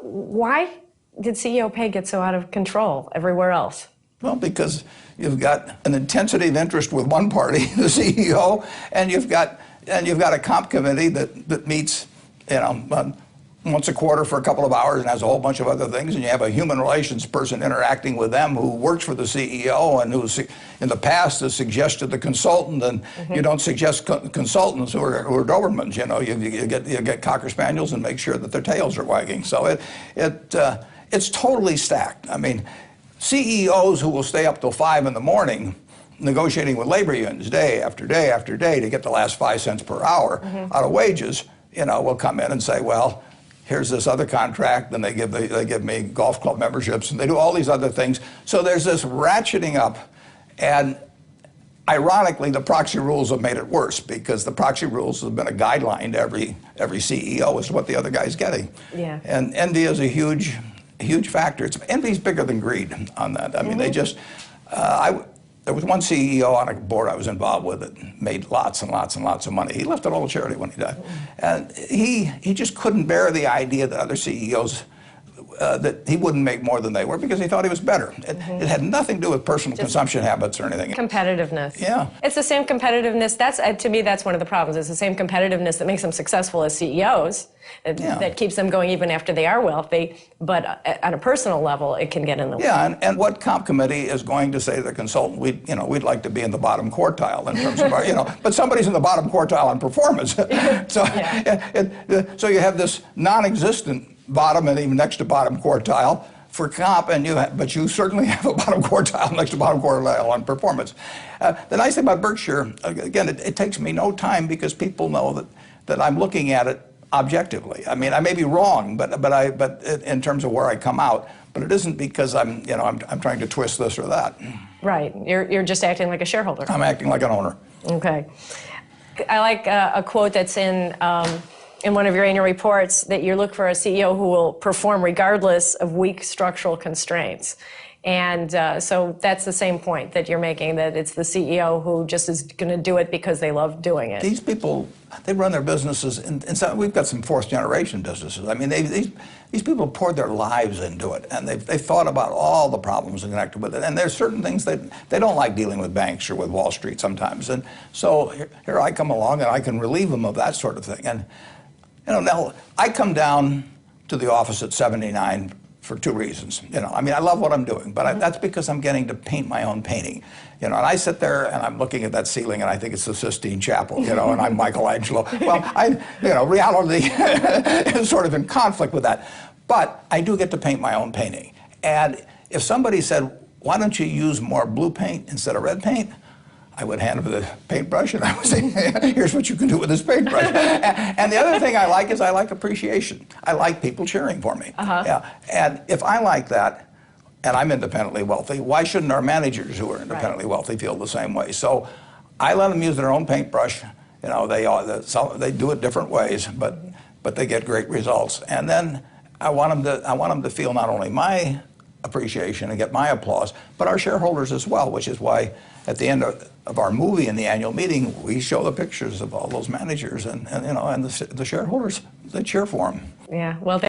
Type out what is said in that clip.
Why did CEO pay get so out of control everywhere else? Well, because you've got an intensity of interest with one party, the CEO, and you've got a comp committee that meets, once a quarter for a couple of hours and has a whole bunch of other things, and you have a human relations person interacting with them who works for the CEO and who's in the past has suggested the consultant, and you don't suggest consultants who are Dobermans. You get Cocker Spaniels and make sure that their tails are wagging. So it's totally stacked. I mean, CEOs who will stay up till 5 in the morning negotiating with labor unions day after day after day to get the last 5 cents per hour out of wages, will come in and say, well, here's this other contract, and they give me golf club memberships, and they do all these other things. So there's this ratcheting up, and ironically, the proxy rules have made it worse, because the proxy rules have been a guideline to every CEO as to what the other guy's getting. Yeah. And envy is a huge factor. Envy's bigger than greed on that. I mean, they just, there was one CEO on a board I was involved with that made lots and lots and lots of money. He left it all to charity when he died. And he just couldn't bear the idea that other CEOs, that he wouldn't make more than they were, because he thought he was better. It had nothing to do with personal consumption habits or anything. Competitiveness. Yeah. It's the same competitiveness. To me, that's one of the problems. It's the same competitiveness that makes them successful as CEOs, that keeps them going even after they are wealthy. But at a personal level, it can get in the way. Yeah, and what comp committee is going to say to the consultant, we'd like to be in the bottom quartile in terms of our, but somebody's in the bottom quartile on performance. So you have this non-existent bottom and even next to bottom quartile for comp, but you certainly have a bottom quartile next to bottom quartile on performance. The nice thing about Berkshire, again, it takes me no time, because people know that I'm looking at it objectively. I mean, I may be wrong, but in terms of where I come out, but it isn't because I'm trying to twist this or that. Right. You're just acting like a shareholder. I'm acting like an owner. Okay. I like a quote that's in one of your annual reports, that you look for a CEO who will perform regardless of weak structural constraints. And so that's the same point that you're making, that it's the CEO who just is going to do it because they love doing it. These people, they run their businesses, and we've got some fourth-generation businesses. I mean, these people poured their lives into it, and they've thought about all the problems connected with it. And there's certain things they don't like dealing with banks or with Wall Street sometimes. And so here I come along, and I can relieve them of that sort of thing. And now I come down to the office at 79 for 2 reasons. I mean, I love what I'm doing, but that's because I'm getting to paint my own painting. And I sit there and I'm looking at that ceiling, and I think it's the Sistine Chapel, and I'm Michelangelo. Well, reality is sort of in conflict with that. But I do get to paint my own painting. And if somebody said, why don't you use more blue paint instead of red paint? I would hand them the paintbrush, and I would say, here's what you can do with this paintbrush. And the other thing I like is I like appreciation. I like people cheering for me. Yeah. And if I like that, and I'm independently wealthy, why shouldn't our managers who are independently wealthy feel the same way? So I let them use their own paintbrush. They do it different ways, but they get great results. And then I want them to feel not only my appreciation and get my applause, but our shareholders as well, which is why at the end of our movie in the annual meeting, we show the pictures of all those managers, and the shareholders, they cheer for them. Yeah, well.